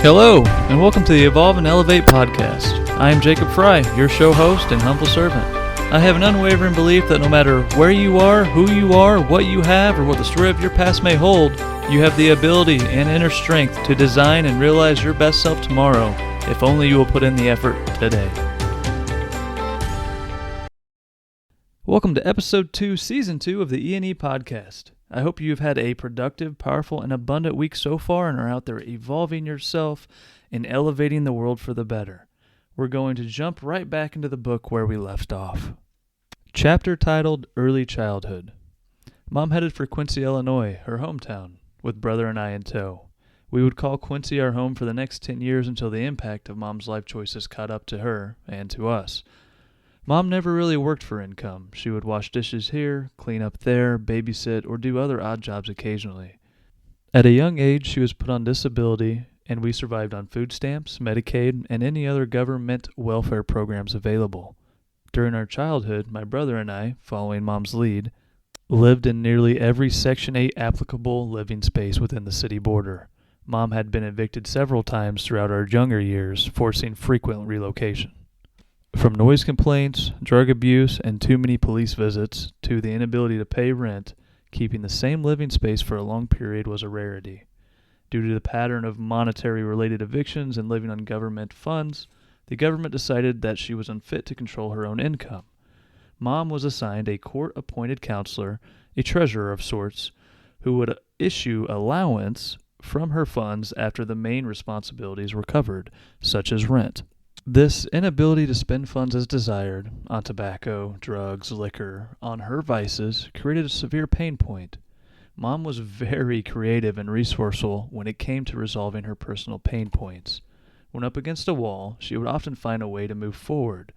Hello, and welcome to the Evolve and Elevate podcast. I am Jacob Fry, your show host and humble servant. I have an unwavering belief that no matter where you are, who you are, what you have, or what the story of your past may hold, you have the ability and inner strength to design and realize your best self tomorrow, if only you will put in the effort today. Welcome to Episode 2, Season 2 of the E&E podcast. I hope you've had a productive, powerful, and abundant week so far and are out there evolving yourself and elevating the world for the better. We're going to jump right back into the book where we left off. Chapter titled Early Childhood. Mom headed for Quincy, Illinois, her hometown, with brother and I in tow. We would call Quincy our home for the next 10 years until the impact of Mom's life choices caught up to her and to us. Mom never really worked for income. She would wash dishes here, clean up there, babysit, or do other odd jobs occasionally. At a young age, she was put on disability, and we survived on food stamps, Medicaid, and any other government welfare programs available. During our childhood, my brother and I, following Mom's lead, lived in nearly every Section 8 applicable living space within the city border. Mom had been evicted several times throughout our younger years, forcing frequent relocation. From noise complaints, drug abuse, and too many police visits, to the inability to pay rent, keeping the same living space for a long period was a rarity. Due to the pattern of monetary-related evictions and living on government funds, the government decided that she was unfit to control her own income. Mom was assigned a court-appointed counselor, a treasurer of sorts, who would issue allowance from her funds after the main responsibilities were covered, such as rent. This inability to spend funds as desired, on tobacco, drugs, liquor, on her vices, created a severe pain point. Mom was very creative and resourceful when it came to resolving her personal pain points. When up against a wall, she would often find a way to move forward.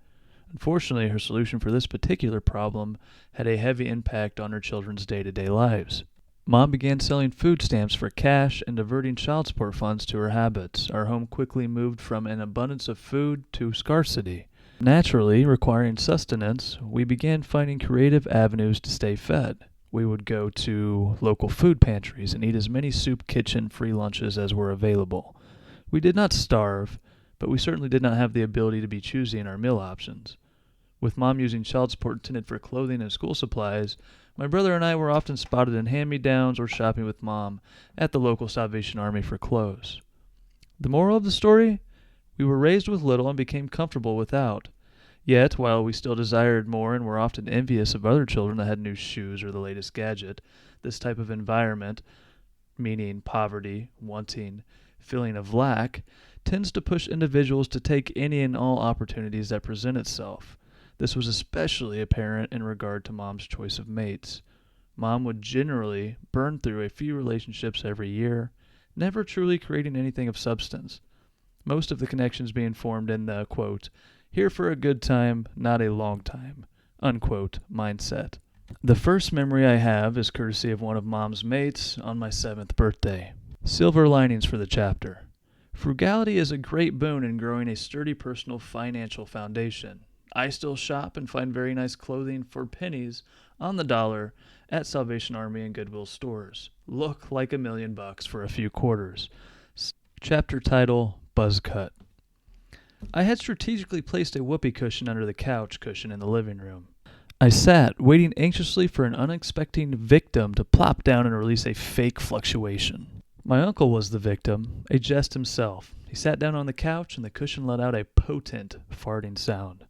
Unfortunately, her solution for this particular problem had a heavy impact on her children's day-to-day lives. Mom began selling food stamps for cash and diverting child support funds to her habits. Our home quickly moved from an abundance of food to scarcity. Naturally, requiring sustenance, we began finding creative avenues to stay fed. We would go to local food pantries and eat as many soup kitchen free lunches as were available. We did not starve, but we certainly did not have the ability to be choosy in our meal options. With Mom using child support intended for clothing and school supplies, my brother and I were often spotted in hand-me-downs or shopping with Mom at the local Salvation Army for clothes. The moral of the story? We were raised with little and became comfortable without. Yet, while we still desired more and were often envious of other children that had new shoes or the latest gadget, this type of environment, meaning poverty, wanting, feeling of lack, tends to push individuals to take any and all opportunities that present itself. This was especially apparent in regard to Mom's choice of mates. Mom would generally burn through a few relationships every year, never truly creating anything of substance. Most of the connections being formed in the, quote, here for a good time, not a long time, unquote, mindset. The first memory I have is courtesy of one of Mom's mates on my 7th birthday. Silver linings for the chapter. Frugality is a great boon in growing a sturdy personal financial foundation. I still shop and find very nice clothing for pennies on the dollar at Salvation Army and Goodwill stores. Look like $1 million for a few quarters. Chapter title, Buzz Cut. I had strategically placed a whoopee cushion under the couch cushion in the living room. I sat, waiting anxiously for an unexpected victim to plop down and release a fake fluctuation. My uncle was the victim, a jest himself. He sat down on the couch and the cushion let out a potent farting sound.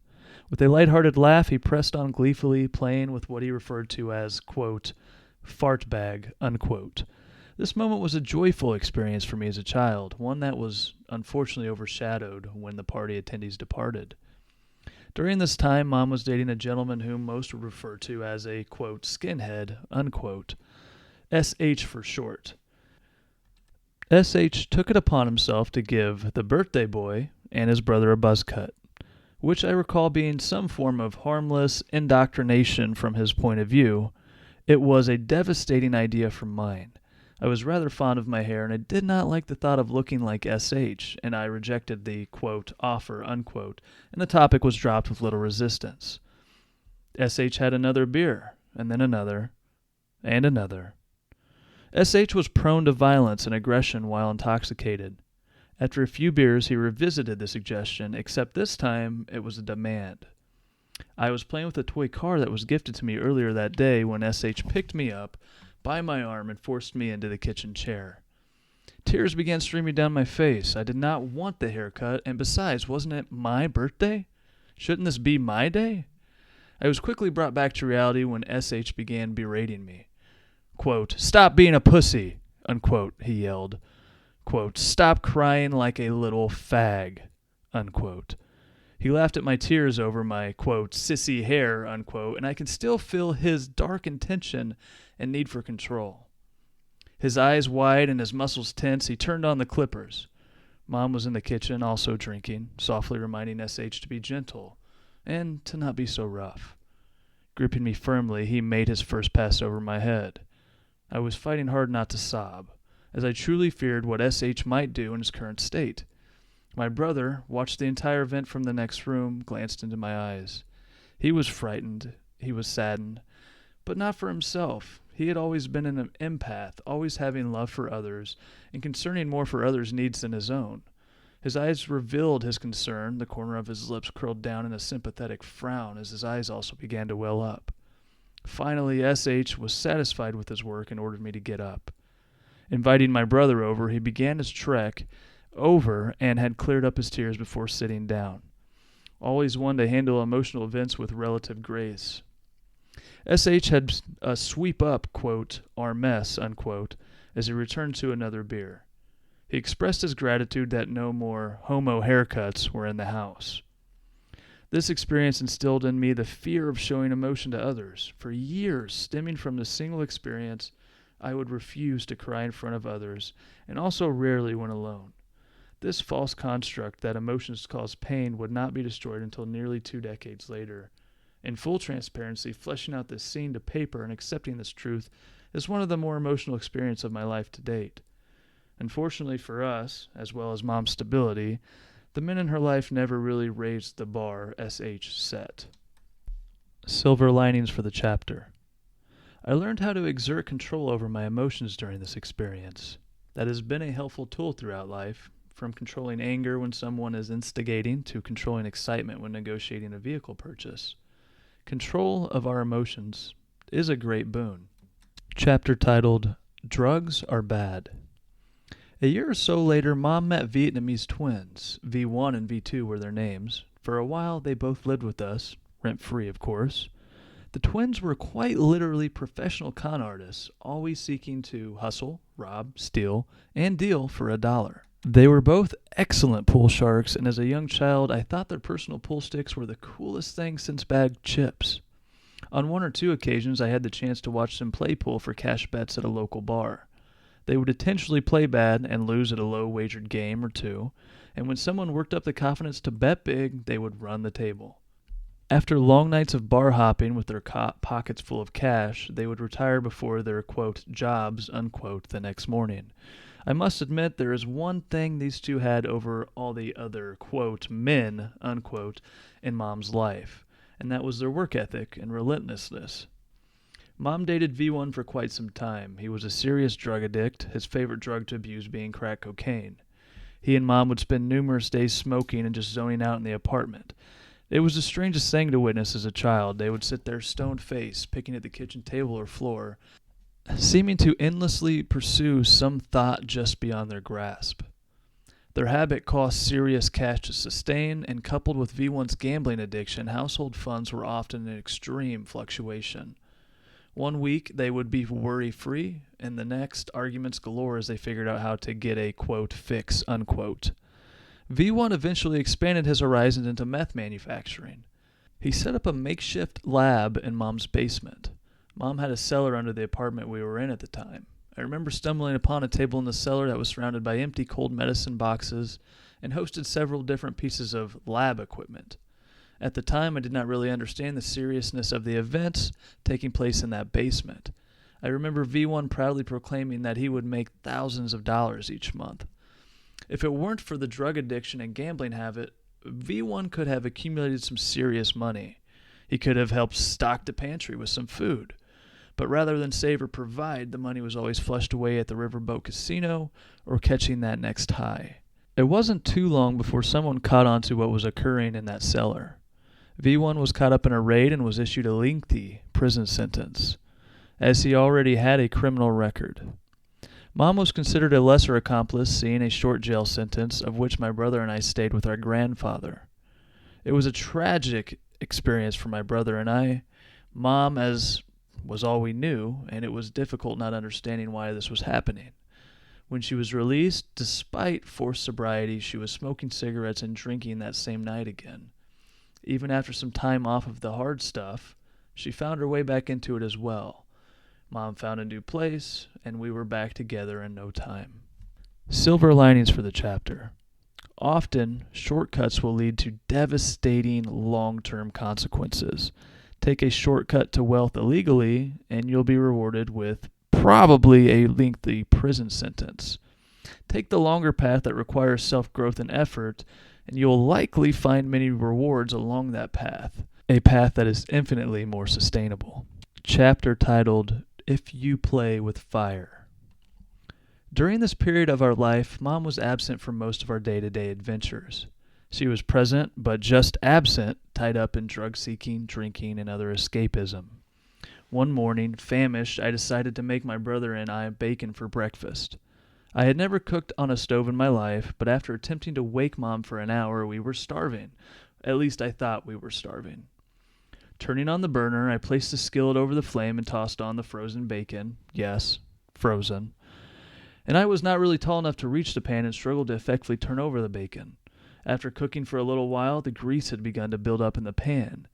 With a lighthearted laugh, he pressed on gleefully, playing with what he referred to as, quote, fart bag, unquote. This moment was a joyful experience for me as a child, one that was unfortunately overshadowed when the party attendees departed. During this time, Mom was dating a gentleman whom most would refer to as a, quote, skinhead, unquote, SH for short. SH took it upon himself to give the birthday boy and his brother a buzz cut, which I recall being some form of harmless indoctrination from his point of view. It was a devastating idea from mine. I was rather fond of my hair, and I did not like the thought of looking like SH, and I rejected the, quote, offer, unquote, and the topic was dropped with little resistance. SH had another beer, and then another, and another. SH was prone to violence and aggression while intoxicated. After a few beers, he revisited the suggestion, except this time it was a demand. I was playing with a toy car that was gifted to me earlier that day when S.H. picked me up by my arm and forced me into the kitchen chair. Tears began streaming down my face. I did not want the haircut, and besides, wasn't it my birthday? Shouldn't this be my day? I was quickly brought back to reality when S.H. began berating me. Quote, "Stop being a pussy," unquote, he yelled. Quote, "Stop crying like a little fag," unquote. He laughed at my tears over my, quote, "sissy hair," unquote, and I can still feel his dark intention and need for control. His eyes wide and his muscles tense, he turned on the clippers. Mom was in the kitchen, also drinking, softly reminding S.H. to be gentle and to not be so rough. Gripping me firmly, he made his first pass over my head. I was fighting hard not to sob, as I truly feared what S.H. might do in his current state. My brother watched the entire event from the next room, glanced into my eyes. He was frightened, he was saddened, but not for himself. He had always been an empath, always having love for others, and concerning more for others' needs than his own. His eyes revealed his concern, the corner of his lips curled down in a sympathetic frown as his eyes also began to well up. Finally, S.H. was satisfied with his work and ordered me to get up. Inviting my brother over, he began his trek over and had cleared up his tears before sitting down. Always one to handle emotional events with relative grace. S.H. had sweep up, quote, "our mess," unquote, as he returned to another beer. He expressed his gratitude that no more homo haircuts were in the house. This experience instilled in me the fear of showing emotion to others. For years, stemming from this single experience, I would refuse to cry in front of others, and also rarely when alone. This false construct that emotions cause pain would not be destroyed until nearly 2 decades later. In full transparency, fleshing out this scene to paper and accepting this truth is one of the more emotional experiences of my life to date. Unfortunately for us, as well as Mom's stability, the men in her life never really raised the bar S.H. set. Silver linings for the chapter. I learned how to exert control over my emotions during this experience. That has been a helpful tool throughout life, from controlling anger when someone is instigating to controlling excitement when negotiating a vehicle purchase. Control of our emotions is a great boon. Chapter titled, Drugs Are Bad. A year or so later, Mom met Vietnamese twins. V1 and V2 were their names. For a while, they both lived with us, rent-free, of course. The twins were quite literally professional con artists, always seeking to hustle, rob, steal, and deal for $1. They were both excellent pool sharks, and as a young child, I thought their personal pool sticks were the coolest thing since bagged chips. On 1 or 2 occasions, I had the chance to watch them play pool for cash bets at a local bar. They would intentionally play bad and lose at a low-wagered game or 2, and when someone worked up the confidence to bet big, they would run the table. After long nights of bar hopping with their pockets full of cash, they would retire before their, quote, jobs, unquote, the next morning. I must admit there is one thing these two had over all the other, quote, men, unquote, in Mom's life, and that was their work ethic and relentlessness. Mom dated V1 for quite some time. He was a serious drug addict, his favorite drug to abuse being crack cocaine. He and Mom would spend numerous days smoking and just zoning out in the apartment. It was the strangest thing to witness as a child. They would sit there stone-faced, picking at the kitchen table or floor, seeming to endlessly pursue some thought just beyond their grasp. Their habit cost serious cash to sustain, and coupled with V1's gambling addiction, household funds were often in extreme fluctuation. One week they would be worry-free, and the next arguments galore as they figured out how to get a, quote, fix, unquote. V1 eventually expanded his horizons into meth manufacturing. He set up a makeshift lab in Mom's basement. Mom had a cellar under the apartment we were in at the time. I remember stumbling upon a table in the cellar that was surrounded by empty cold medicine boxes and hosted several different pieces of lab equipment. At the time, I did not really understand the seriousness of the events taking place in that basement. I remember V1 proudly proclaiming that he would make thousands of dollars each month. If it weren't for the drug addiction and gambling habit, V1 could have accumulated some serious money. He could have helped stock the pantry with some food. But rather than save or provide, the money was always flushed away at the Riverboat Casino or catching that next high. It wasn't too long before someone caught on to what was occurring in that cellar. V1 was caught up in a raid and was issued a lengthy prison sentence, as he already had a criminal record. Mom was considered a lesser accomplice, seeing a short jail sentence, of which my brother and I stayed with our grandfather. It was a tragic experience for my brother and I. Mom, as was all we knew, and it was difficult not understanding why this was happening. When she was released, despite forced sobriety, she was smoking cigarettes and drinking that same night again. Even after some time off of the hard stuff, she found her way back into it as well. Mom found a new place, and we were back together in no time. Silver linings for the chapter. Often, shortcuts will lead to devastating long-term consequences. Take a shortcut to wealth illegally, and you'll be rewarded with probably a lengthy prison sentence. Take the longer path that requires self-growth and effort, and you'll likely find many rewards along that path, a path that is infinitely more sustainable. Chapter titled, If You Play with Fire. During this period of our life, Mom was absent from most of our day-to-day adventures. She was present, but just absent, tied up in drug-seeking, drinking, and other escapism. One morning, famished, I decided to make my brother and I bacon for breakfast. I had never cooked on a stove in my life, but after attempting to wake Mom for an hour, we were starving. At least I thought we were starving. Turning on the burner, I placed the skillet over the flame and tossed on the frozen bacon. Yes, frozen. And I was not really tall enough to reach the pan and struggled to effectively turn over the bacon. After cooking for a little while, the grease had begun to build up in the pan.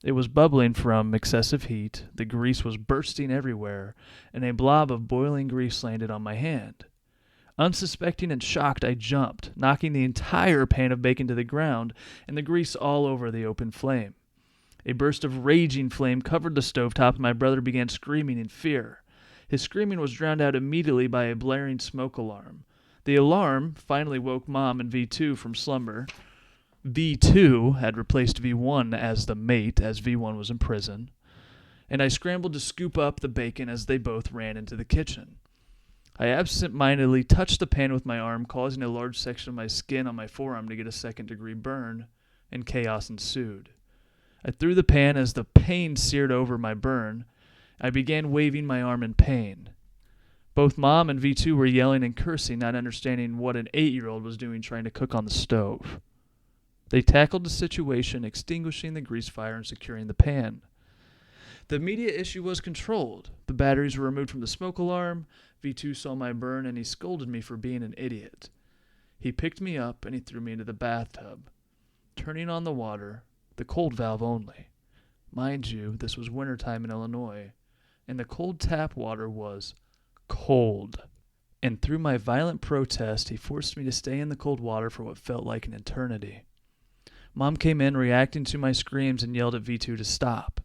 It was bubbling from excessive heat, the grease was bursting everywhere, and a blob of boiling grease landed on my hand. Unsuspecting and shocked, I jumped, knocking the entire pan of bacon to the ground and the grease all over the open flame. A burst of raging flame covered the stovetop, and my brother began screaming in fear. His screaming was drowned out immediately by a blaring smoke alarm. The alarm finally woke Mom and V2 from slumber. V2 had replaced V1 as the mate, as V1 was in prison, and I scrambled to scoop up the bacon as they both ran into the kitchen. I absent-mindedly touched the pan with my arm, causing a large section of my skin on my forearm to get a second-degree burn, and chaos ensued. I threw the pan as the pain seared over my burn. I began waving my arm in pain. Both Mom and V2 were yelling and cursing, not understanding what an 8-year-old was doing trying to cook on the stove. They tackled the situation, extinguishing the grease fire and securing the pan. The immediate issue was controlled. The batteries were removed from the smoke alarm. V2 saw my burn, and he scolded me for being an idiot. He picked me up, and he threw me into the bathtub, turning on the water, the cold valve only. Mind you, this was wintertime in Illinois, and the cold tap water was cold. And through my violent protest, he forced me to stay in the cold water for what felt like an eternity. Mom came in, reacting to my screams, and yelled at V2 to stop.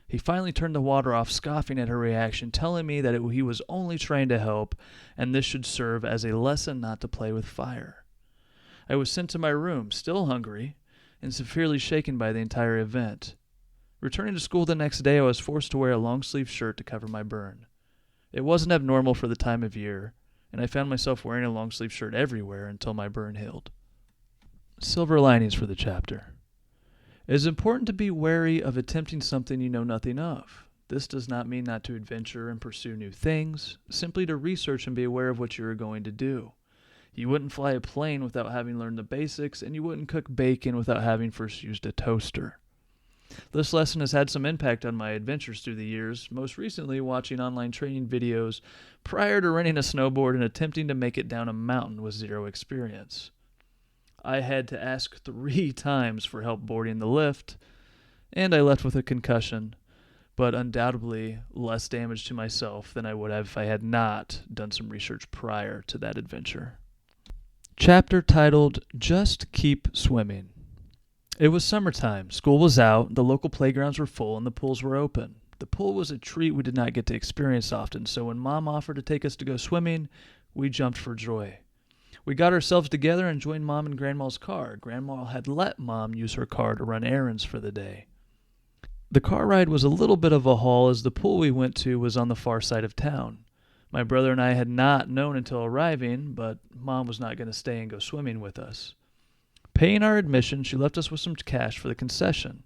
He finally turned the water off, scoffing at her reaction, telling me that he was only trying to help, and this should serve as a lesson not to play with fire. I was sent to my room, still hungry, and severely shaken by the entire event. Returning to school the next day, I was forced to wear a long-sleeved shirt to cover my burn. It wasn't abnormal for the time of year, and I found myself wearing a long-sleeved shirt everywhere until my burn healed. Silver linings for the chapter. It is important to be wary of attempting something you know nothing of. This does not mean not to adventure and pursue new things, simply to research and be aware of what you are going to do. You wouldn't fly a plane without having learned the basics, and you wouldn't cook bacon without having first used a toaster. This lesson has had some impact on my adventures through the years, most recently watching online training videos prior to renting a snowboard and attempting to make it down a mountain with zero experience. I had to ask 3 times for help boarding the lift, and I left with a concussion, but undoubtedly less damage to myself than I would have if I had not done some research prior to that adventure. Chapter titled, Just Keep Swimming. It was summertime, school was out, the local playgrounds were full, and the pools were open. The pool was a treat we did not get to experience often, so when Mom offered to take us to go swimming, we jumped for joy. We got ourselves together and joined Mom in Grandma's car. Grandma had let Mom use her car to run errands for the day. The car ride was a little bit of a haul as the pool we went to was on the far side of town. My brother and I had not known until arriving, but Mom was not going to stay and go swimming with us. Paying our admission, she left us with some cash for the concession.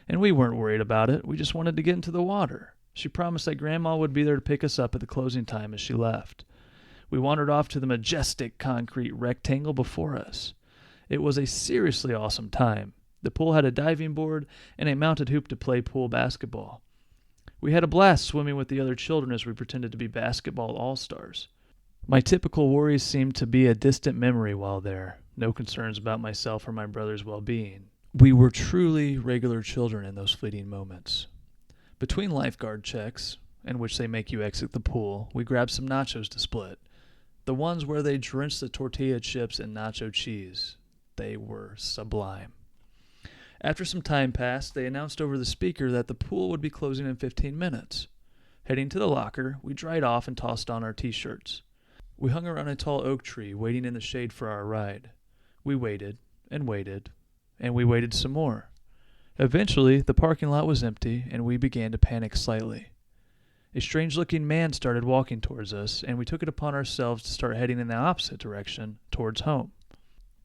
And we weren't worried about it. We just wanted to get into the water. She promised that Grandma would be there to pick us up at the closing time as she left. We wandered off to the majestic concrete rectangle before us. It was a seriously awesome time. The pool had a diving board and a mounted hoop to play pool basketball. We had a blast swimming with the other children as we pretended to be basketball all-stars. My typical worries seemed to be a distant memory while there. No concerns about myself or my brother's well-being. We were truly regular children in those fleeting moments. Between lifeguard checks, in which they make you exit the pool, we grabbed some nachos to split. The ones where they drenched the tortilla chips in nacho cheese. They were sublime. After some time passed, they announced over the speaker that the pool would be closing in 15 minutes. Heading to the locker, we dried off and tossed on our t-shirts. We hung around a tall oak tree, waiting in the shade for our ride. We waited, and waited, and we waited some more. Eventually, the parking lot was empty, and we began to panic slightly. A strange-looking man started walking towards us, and we took it upon ourselves to start heading in the opposite direction, towards home.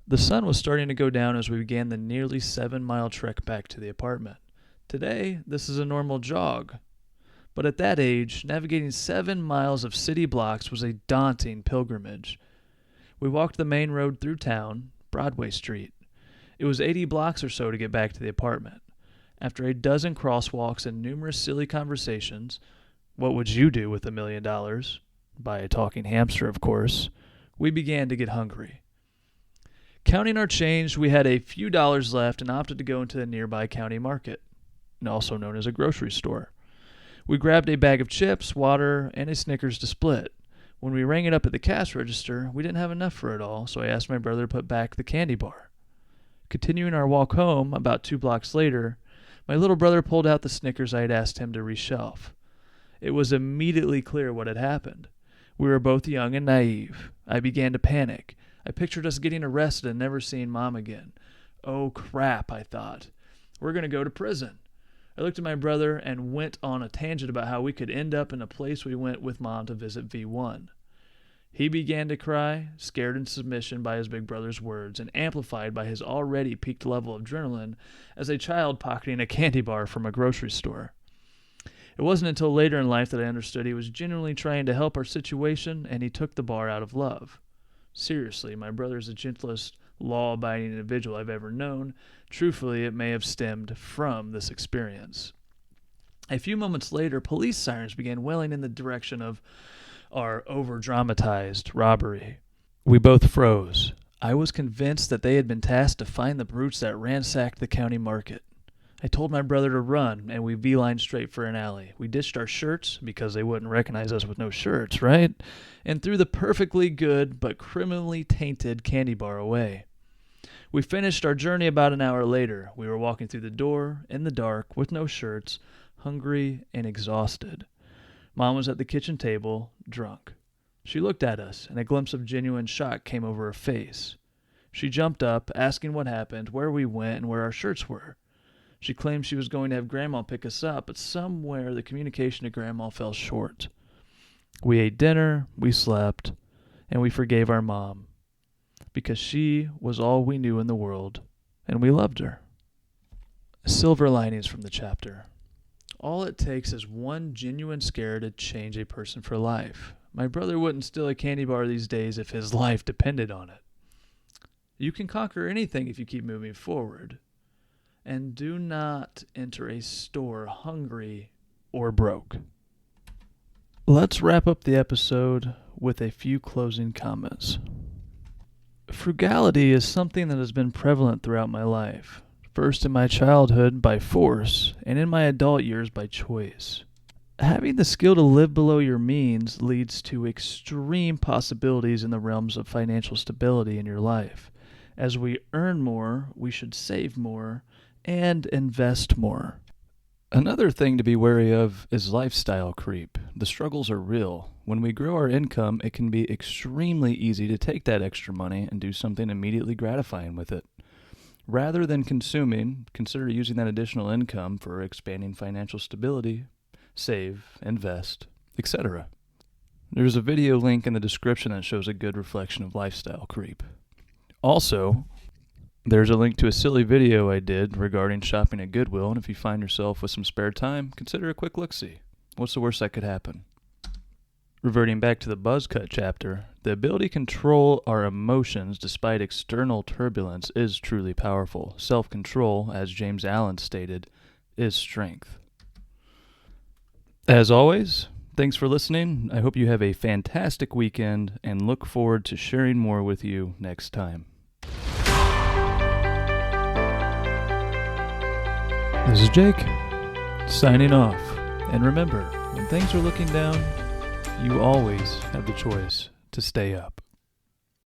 The sun was starting to go down as we began the nearly 7-mile trek back to the apartment. Today, this is a normal jog. But at that age, navigating 7 miles of city blocks was a daunting pilgrimage. We walked the main road through town, Broadway Street. It was 80 blocks or so to get back to the apartment. After a dozen crosswalks and numerous silly conversations, what would you do with $1 million? Buy a talking hamster, of course. We began to get hungry. Counting our change, we had a few dollars left and opted to go into the nearby county market, also known as a grocery store. We grabbed a bag of chips, water, and a Snickers to split. When we rang it up at the cash register, we didn't have enough for it all, so I asked my brother to put back the candy bar. Continuing our walk home, about 2 blocks later, my little brother pulled out the Snickers I had asked him to reshelf. It was immediately clear what had happened. We were both young and naive. I began to panic. I pictured us getting arrested and never seeing Mom again. Oh crap, I thought. We're going to go to prison. I looked at my brother and went on a tangent about how we could end up in a place we went with Mom to visit V1. He began to cry, scared in submission by his big brother's words and amplified by his already peaked level of adrenaline as a child pocketing a candy bar from a grocery store. It wasn't until later in life that I understood he was genuinely trying to help our situation, and he took the bar out of love. Seriously, my brother is the gentlest, law-abiding individual I've ever known. Truthfully, it may have stemmed from this experience. A few moments later, police sirens began wailing in the direction of our over-dramatized robbery. We both froze. I was convinced that they had been tasked to find the brutes that ransacked the county market. I told my brother to run, and we beelined straight for an alley. We ditched our shirts, because they wouldn't recognize us with no shirts, right? And threw the perfectly good but criminally tainted candy bar away. We finished our journey about an hour later. We were walking through the door, in the dark, with no shirts, hungry and exhausted. Mom was at the kitchen table, drunk. She looked at us, and a glimpse of genuine shock came over her face. She jumped up, asking what happened, where we went, and where our shirts were. She claimed she was going to have Grandma pick us up, but somewhere the communication to Grandma fell short. We ate dinner, we slept, and we forgave our mom, because she was all we knew in the world, and we loved her. Silver linings from the chapter. All it takes is one genuine scare to change a person for life. My brother wouldn't steal a candy bar these days if his life depended on it. You can conquer anything if you keep moving forward. And do not enter a store hungry or broke. Let's wrap up the episode with a few closing comments. Frugality is something that has been prevalent throughout my life. First in my childhood by force, and in my adult years by choice. Having the skill to live below your means leads to extreme possibilities in the realms of financial stability in your life. As we earn more, we should save more and invest more. Another thing to be wary of is lifestyle creep. The struggles are real. When we grow our income, it can be extremely easy to take that extra money and do something immediately gratifying with it. Rather than consuming, consider using that additional income for expanding financial stability, save, invest, etc. There's a video link in the description that shows a good reflection of lifestyle creep. Also, there's a link to a silly video I did regarding shopping at Goodwill, and if you find yourself with some spare time, consider a quick look-see. What's the worst that could happen? Reverting back to the Buzzcut chapter, the ability to control our emotions despite external turbulence is truly powerful. Self-control, as James Allen stated, is strength. As always, thanks for listening. I hope you have a fantastic weekend and look forward to sharing more with you next time. This is Jake, signing off. And remember, when things are looking down, you always have the choice to stay up.